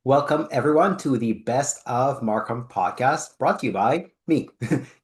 Welcome, everyone, to the Best of Markham Podcast, brought to you by me,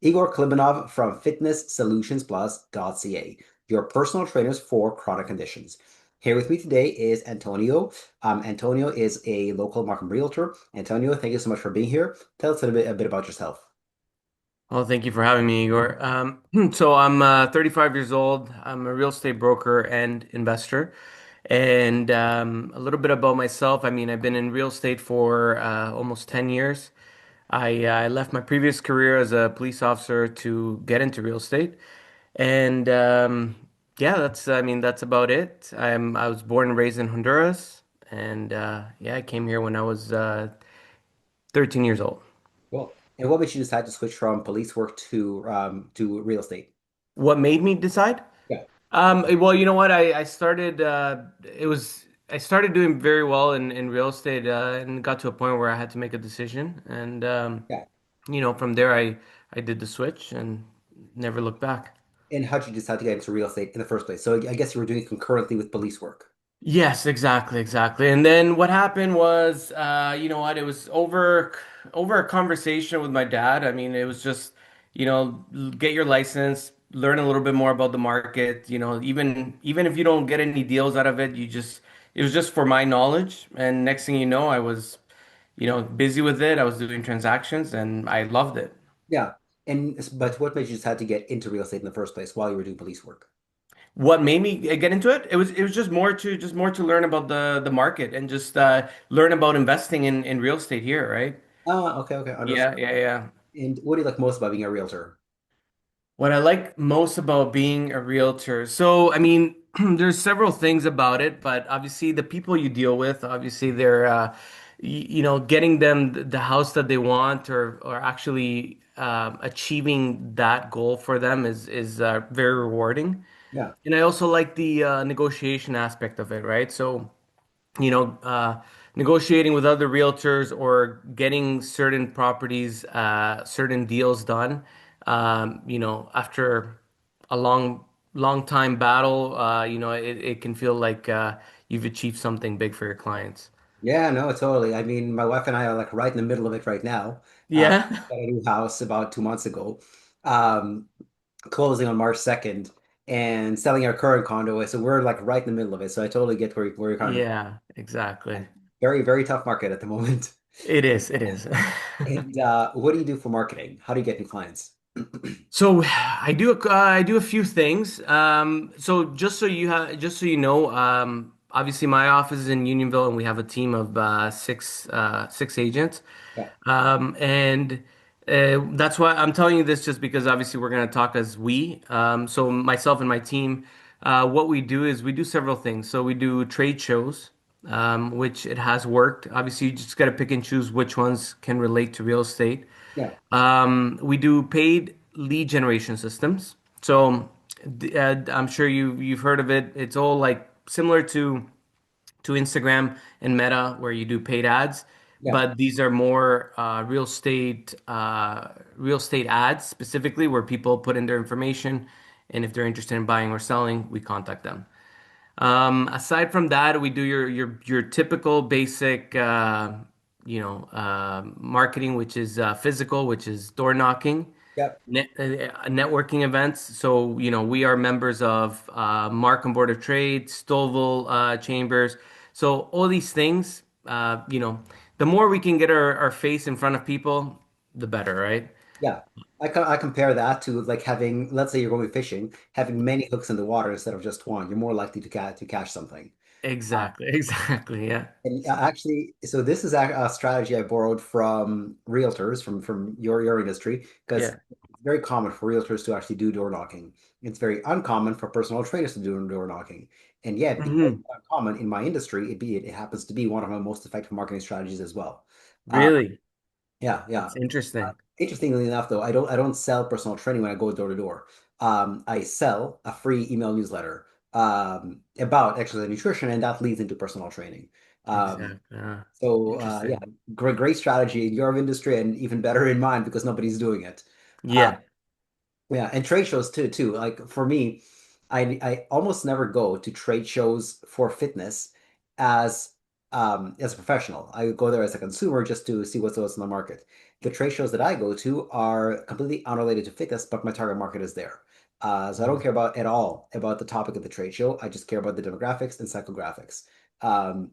Igor Klibanov from FitnessSolutionsPlus.ca, your personal trainers for chronic conditions. Here with me today is Antonio. Antonio is a local Markham Realtor. Antonio, thank you so much for being here. Tell us a bit about yourself. Well, thank you for having me, Igor. So I'm 35 years old. I'm a real estate broker and investor. And a little bit about myself. I mean, I've been in real estate for almost 10 years. I left my previous career as a police officer to get into real estate. And yeah, I mean, that's about it. I was born and raised in Honduras. And yeah, I came here when I was 13 years old. Cool. And what made you decide to switch from police work to real estate? What made me decide? Yeah, Well, you know what? I started I started doing very well in real estate and got to a point where I had to make a decision. And yeah. from there I did the switch and never looked back. And how did you decide to get into real estate in the first place? So I guess you were doing it concurrently with police work. Yes, exactly, exactly. And then what happened was, you know what? It was over a conversation with my dad. I mean, it was just, get your license, learn a little bit more about the market. Even if you don't get any deals out of it, it was just for my knowledge. And next thing you know, I was, busy with it. I was doing transactions, and I loved it. Yeah. But what made you decide to get into real estate in the first place while you were doing police work? What made me get into it? It was just more to learn about the market and just learn about investing in real estate here, right? Okay, okay, Yeah, understood. yeah, yeah. And what do you like most about being a realtor? What I like most about being a realtor. So, I mean, there's several things about it, but obviously the people you deal with, obviously they're getting them the house that they want or actually achieving that goal for them is very rewarding. Yeah, And I also like the negotiation aspect of it, right? So, you know, uh, negotiating with other realtors or getting certain properties, certain deals done, after a long time battle, it can feel like you've achieved something big for your clients. yeah, no, totally. I mean, my wife and I are like right in the middle of it right now. Yeah. Got a new house about 2 months ago, um, closing on March 2nd and selling our current condo. So we're like right in the middle of it. So I totally get where you're coming Yeah, exactly. from. Very, very tough market at the moment. It is, it is. And what do you do for marketing? How do you get new clients? So I do a few things. So just so you know, obviously my office is in Unionville, and we have a team of six agents. Yeah, And that's why I'm telling you this, just because obviously we're going to talk as we. So myself and my team, what we do is we do several things. So we do trade shows, which it has worked. Obviously, you just got to pick and choose which ones can relate to real estate. yeah, We do paid lead generation systems. So I'm sure you've heard of it. It's all like similar to Instagram and Meta, where you do paid ads, yeah. but these are more real estate ads specifically, where people put in their information, and if they're interested in buying or selling, we contact them. Aside from that, we do your typical basic marketing, which is physical, which is door knocking, Yep. networking events. So, we are members of Markham Board of Trade, Stouffville Chambers. So all these things, the more we can get our face in front of people, the better, right? Yeah. I compare that to like having, let's say you're going fishing, having many hooks in the water instead of just one. You're more likely to catch something. Uh, Exactly, exactly, yeah. and actually, so this is a strategy I borrowed from realtors from your industry because Yeah. it's very common for realtors to actually do door knocking. It's very uncommon for personal trainers to do door knocking. And yet, because Hmm. it's uncommon in my industry, it happens to be one of my most effective marketing strategies as well. Uh, Really? yeah, yeah. That's interesting. Interestingly enough, though, I don't sell personal training when I go door to door. I sell a free email newsletter about exercise and nutrition, and that leads into personal training. Um, Exactly. yeah, Interesting. great strategy in your industry, and even better in mine because nobody's doing it. Uh, Yeah. yeah, and trade shows too. Like for me, I almost never go to trade shows for fitness as as a professional. I go there as a consumer just to see what's in the market. The trade shows that I go to are completely unrelated to fitness, but my target market is there. So I don't Mhm. care about at all about the topic of the trade show. I just care about the demographics and psychographics. Um,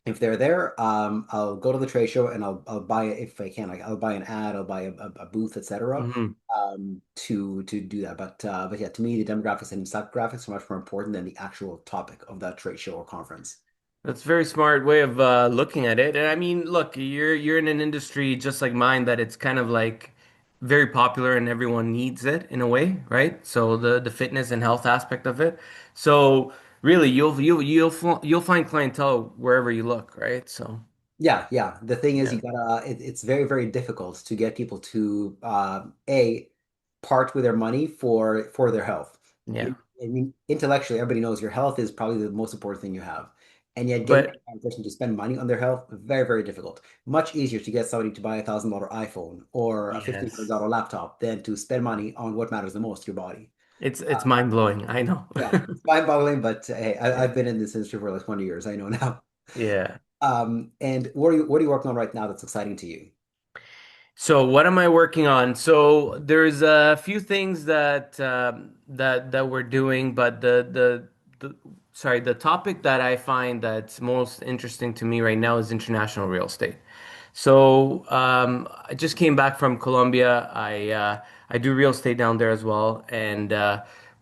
if they're there, I'll go to the trade show and I'll buy it if I can. Like I'll buy an ad, I'll buy a booth, etc. Mhm. To do that. But yeah, to me, the demographics and psychographics are much more important than the actual topic of that trade show or conference. That's a very smart way of looking at it. And I mean, look, you're in an industry just like mine that it's kind of like very popular and everyone needs it in a way, right? So the fitness and health aspect of it. So really, you'll find clientele wherever you look, right? So Yeah, yeah. The thing is, yeah, you gotta. It's very, very difficult to get people to part with their money for their health. yeah. I mean, intellectually, everybody knows your health is probably the most important thing you have, and yet getting But a person to spend money on their health very, very difficult. Much easier to get somebody to buy $1,000 iPhone or a yes, $1,500 laptop than to spend money on what matters the most, your body. it's mind blowing. I know. Yeah, it's mind-boggling, but hey, Yeah, I've been in this industry for like 20 years. I know now. yeah. And what are you working on right now that's exciting to you? So what am I working on? So there's a few things that we're doing, but the sorry, the topic that I find that's most interesting to me right now is international real estate. So I just came back from Colombia. I do real estate down there as well, and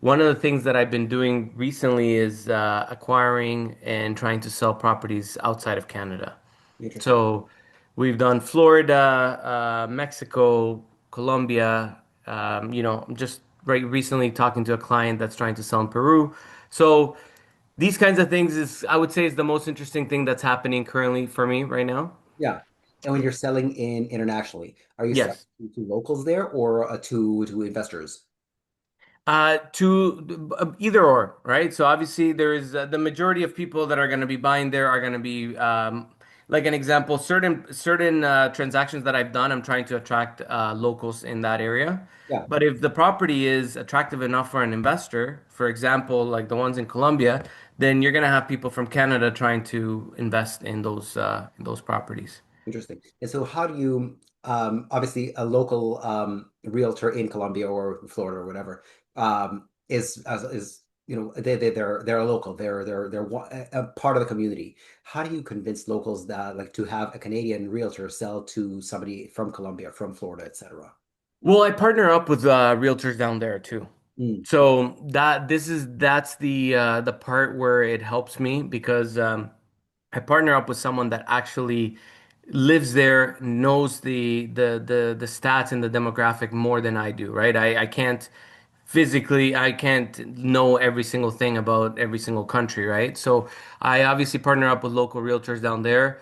one of the things that I've been doing recently is acquiring and trying to sell properties outside of Canada. Interesting. So we've done Florida, Mexico, Colombia. I'm just right recently talking to a client that's trying to sell in Peru. So these kinds of things is, I would say, is the most interesting thing that's happening currently for me right now. Yeah. And when you're selling in internationally, are you selling Yes. to locals there or to investors? To either or, right? So obviously there is the majority of people that are going to be buying there are going to be like an example, certain transactions that I've done, I'm trying to attract locals in that area. Yeah, But if the property is attractive enough for an investor, for example, like the ones in Colombia, then you're going to have people from Canada trying to invest in those properties. interesting. And so how do you obviously a local realtor in Colombia or Florida or whatever is they're a local. They're a part of the community. How do you convince locals that like to have a Canadian realtor sell to somebody from Colombia, from Florida, etc.? Well, I partner up with realtors down there too. Mm, So that's the part where it helps me because I partner up with someone that actually lives there, knows the stats and the demographic more than I do, right? I can't physically, I can't know every single thing about every single country, right? So I obviously partner up with local realtors down there,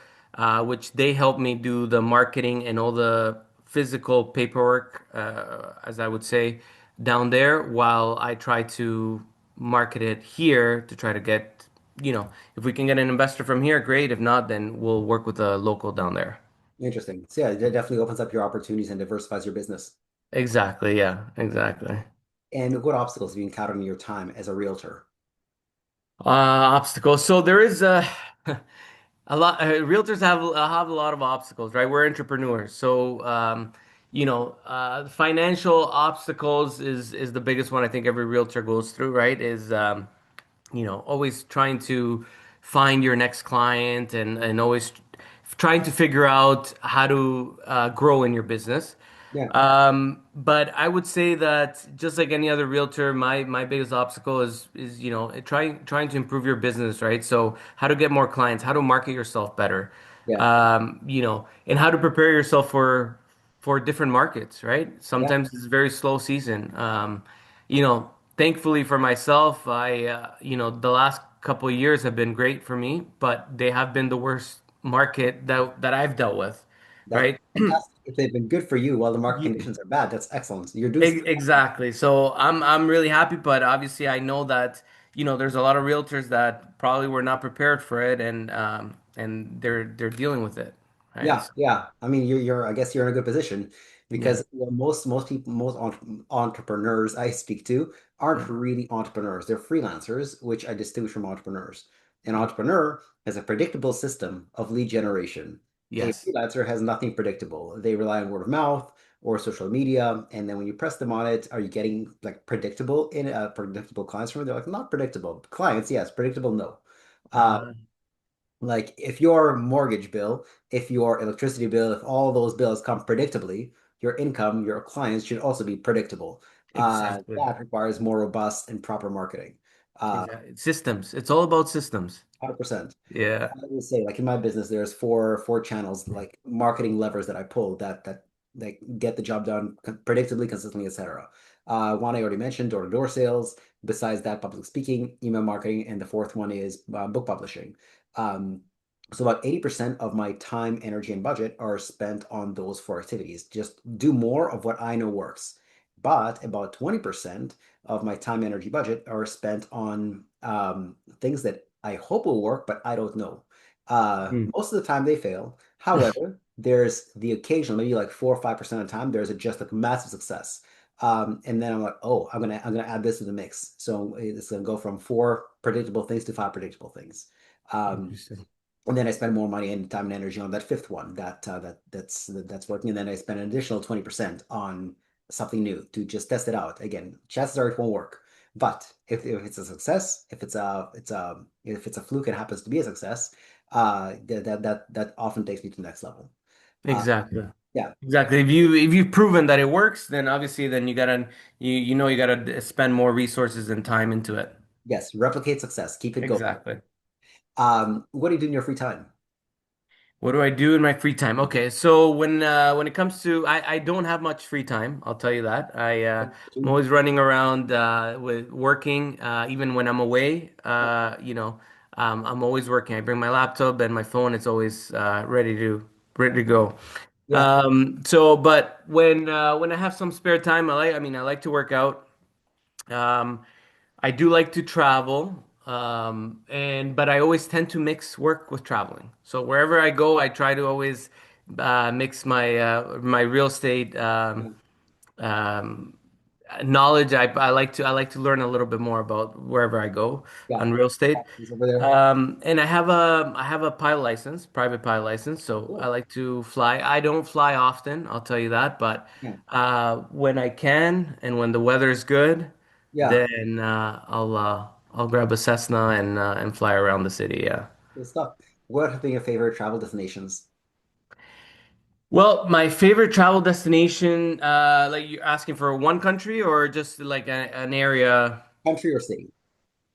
which they help me do the marketing and all the physical paperwork, as I would say, down there, while I try to market it here to try to get, if we can get an investor from here, great. If not, then we'll work with a local down there. interesting. So yeah, it definitely opens up your opportunities and diversifies your business. Exactly. Yeah, exactly. And what obstacles have you encountered in your time as a realtor? Obstacles. So there is a lot. Realtors have a lot of obstacles, right? We're entrepreneurs, so financial obstacles is the biggest one I think every realtor goes through, right? Is always trying to find your next client and always trying to figure out how to grow in your business. Yeah, But I would say that just like any other realtor, my biggest obstacle is trying to improve your business, right? So how to get more clients, how to market yourself better, yeah, and how to prepare yourself for different markets, right? yeah. Sometimes it's a very slow season. Thankfully for myself, the last couple of years have been great for me, but they have been the worst market that I've dealt with, That's right? fantastic. If they've been good for you while the market Ye- conditions are bad, that's excellent. You're doing something. Exactly. So I'm really happy, but obviously I know that, there's a lot of realtors that probably were not prepared for it and they're dealing with it. Right. Yeah, So, yeah. I mean, you're I guess you're in a good position yeah. because most people, entrepreneurs I speak to aren't Yeah. really entrepreneurs. They're freelancers, which I distinguish from entrepreneurs. An entrepreneur has a predictable system of lead generation. A Yes, freelancer has nothing predictable. They rely on word of mouth or social media, and then when you press them on it, are you getting like predictable clients from it? They're like not predictable clients, yes, predictable, no. Uh, uh, like if your mortgage bill, if your electricity bill, if all those bills come predictably, your income, your clients should also be predictable. exactly. That requires more robust and proper marketing. Exactly. Systems. It's all about systems. 100%. Yeah. I would say, like in my business, there's four channels, like marketing levers that I pull that get the job done predictably, consistently, etc. One I already mentioned, door-to-door sales. Besides that, public speaking, email marketing, and the fourth one is book publishing. Um, so about 80% of my time, energy, and budget are spent on those four activities. Just do more of what I know works. But about 20% of my time, energy, budget are spent on things that I hope will work, but I don't know. Mm. Most of the time they fail. However, there's the occasional, maybe like 4 or 5% of the time, there's just like massive success. And then I'm like, oh, I'm gonna add this to the mix. So it's gonna go from four predictable things to five predictable things. Um, Interesting. and then I spend more money and time and energy on that fifth one that's working. And then I spend an additional 20% on something new to just test it out. Again, chances are it won't work. But if it's a success, if it's a fluke and happens to be a success, that often takes me to the next level. Uh, Exactly. yeah, Exactly. If you've proven that it works, then obviously then you gotta spend more resources and time into it. yes, replicate success, keep it going. Exactly. What do you do in your free time? What do I do in my free time? Okay, so when it comes to I don't have much free time, I'll tell you that. I'm always running around with working even when I'm away. I'm always working. I bring my laptop and my phone. It's always ready to go. Yeah, But when I have some spare time, I like to work out. Um, I do like to travel, but I always tend to mix work with traveling. So wherever I go, I try to always mix my real estate yeah, um, knowledge. I like to learn a little bit more about wherever I go yeah. on real estate. He's over there. And I have a pilot license, private pilot license, so I Cool. like to fly. I don't fly often, I'll tell you that, but Yeah, when I can and when the weather is good, yeah. then I'll grab a Cessna and fly around the city. Yeah. Good stuff. What have been your favorite travel destinations? Well, my favorite travel destination, like you're asking for one country or just like an area, Country or city?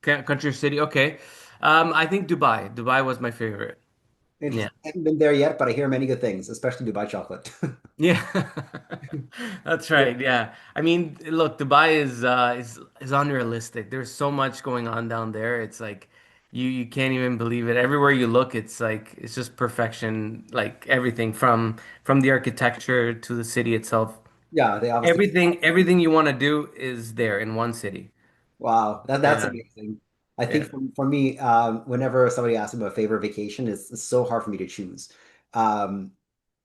country or city? Okay. I think Dubai. Dubai was my favorite. Yeah. Interesting. I haven't been there yet, but I hear many good things, especially Dubai chocolate. Yeah, that's Yeah, right. Yeah, I mean, look, Dubai is unrealistic. There's so much going on down there. It's like you can't even believe it. Everywhere you look, it's like it's just perfection. Like everything from the architecture to the city itself. yeah, they obviously. Everything you want to do is there in one city. Wow, that's Yeah, amazing. I think yeah, for me, whenever somebody asks me about favorite vacation, it's so hard for me to choose. Um,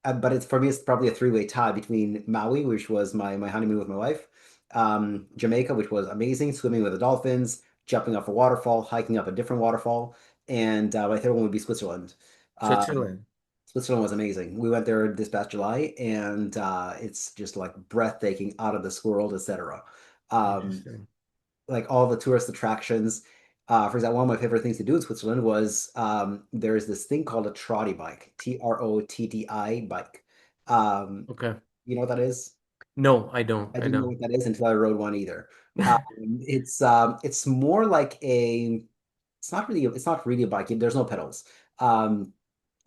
but it's for me, it's probably a three-way tie between Maui, which was my honeymoon with my wife, Jamaica, which was amazing, swimming with the dolphins, jumping off a waterfall, hiking up a different waterfall, and my third one would be Switzerland. Um, Switzerland. Switzerland was amazing. We went there this past July, and it's just like breathtaking, out of this world, etc. Um, Interesting. like all the tourist attractions. For example, one of my favorite things to do in Switzerland was there's this thing called a trotty bike, TROTTI bike. Um, Okay. you know what that is? No, I don't. I I didn't know don't. what that is until I rode one either. It's more like it's not really a bike. There's no pedals. Um,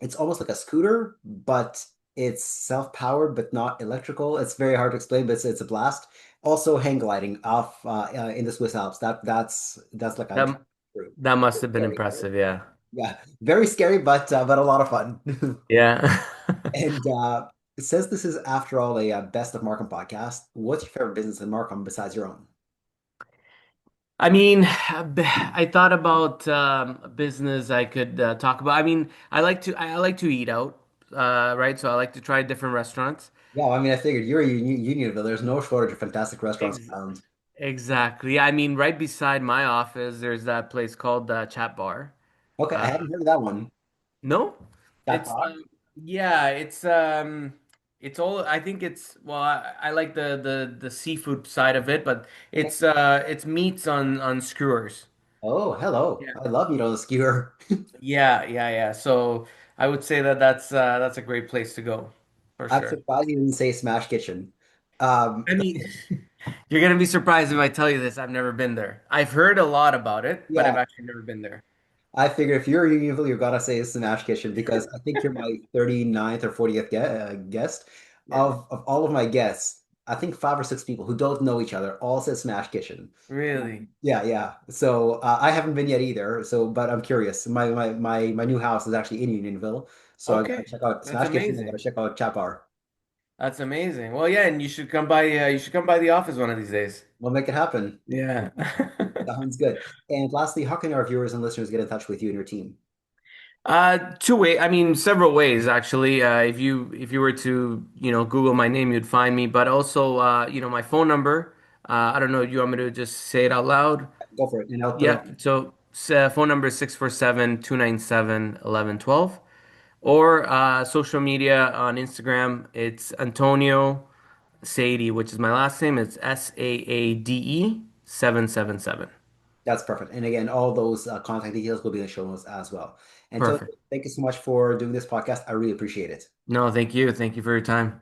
it's almost like a scooter, but it's self-powered, but not electrical. It's very hard to explain, but it's a blast. Also, hang gliding off in the Swiss Alps. That's like a That that must have been scary. impressive. Yeah. Yeah, very scary, but a lot of fun. Yeah. And it says this is, after all, a best of Markham podcast. What's your favorite business in Markham besides your own? I mean, I thought about a business I could talk about. I mean, I like to eat out, right? So I like to try different restaurants. Yeah, I mean, I figured you're in Unionville. There's no shortage of fantastic restaurants Ex around. exactly. I mean, right beside my office, there's that place called Chat Bar. Okay, I Uh, haven't heard of that one. no, it's Qatar? yeah, it's all. I think it's well, I like the seafood side of it, but it's meats on skewers. Oh, hello. Yeah. I love meat on the skewer. Yeah. So I would say that that's a great place to go for I'm sure. surprised you didn't say Smash Kitchen. I mean, you're gonna be surprised if I tell you this. I've never been there. I've heard a lot about it, but I've Yeah, actually never been there. I figure if you're Unionville, you're gonna say Smash Kitchen because I think you're my 39th or 40th guest. Yeah. Of all of my guests, I think five or six people who don't know each other all said Smash Kitchen. Really? Yeah, yeah. So I haven't been yet either. So, but I'm curious. My new house is actually in Unionville, so I gotta Okay. check out That's Smash Kitchen. I gotta amazing. check out Chat Bar. That's amazing. Well, yeah, and you should come by. You should come by the office one of these days. We'll make it happen. Yeah. Sounds good. And lastly, how can our viewers and listeners get in touch with you and your team? Two way. I mean, several ways actually. If you were to Google my name, you'd find me. But also, my phone number. I don't know. You want me to just say it out loud? Go for it, and I'll put it Yeah. on. So phone number is 647-297-1112. Or social media on Instagram. It's Antonio Saade, which is my last name. It's Saade 777. That's perfect. And again, all those contact details will be in the show notes as well. And Tony, Perfect. thank you so much for doing this podcast. I really appreciate it. No, thank you. Thank you for your time.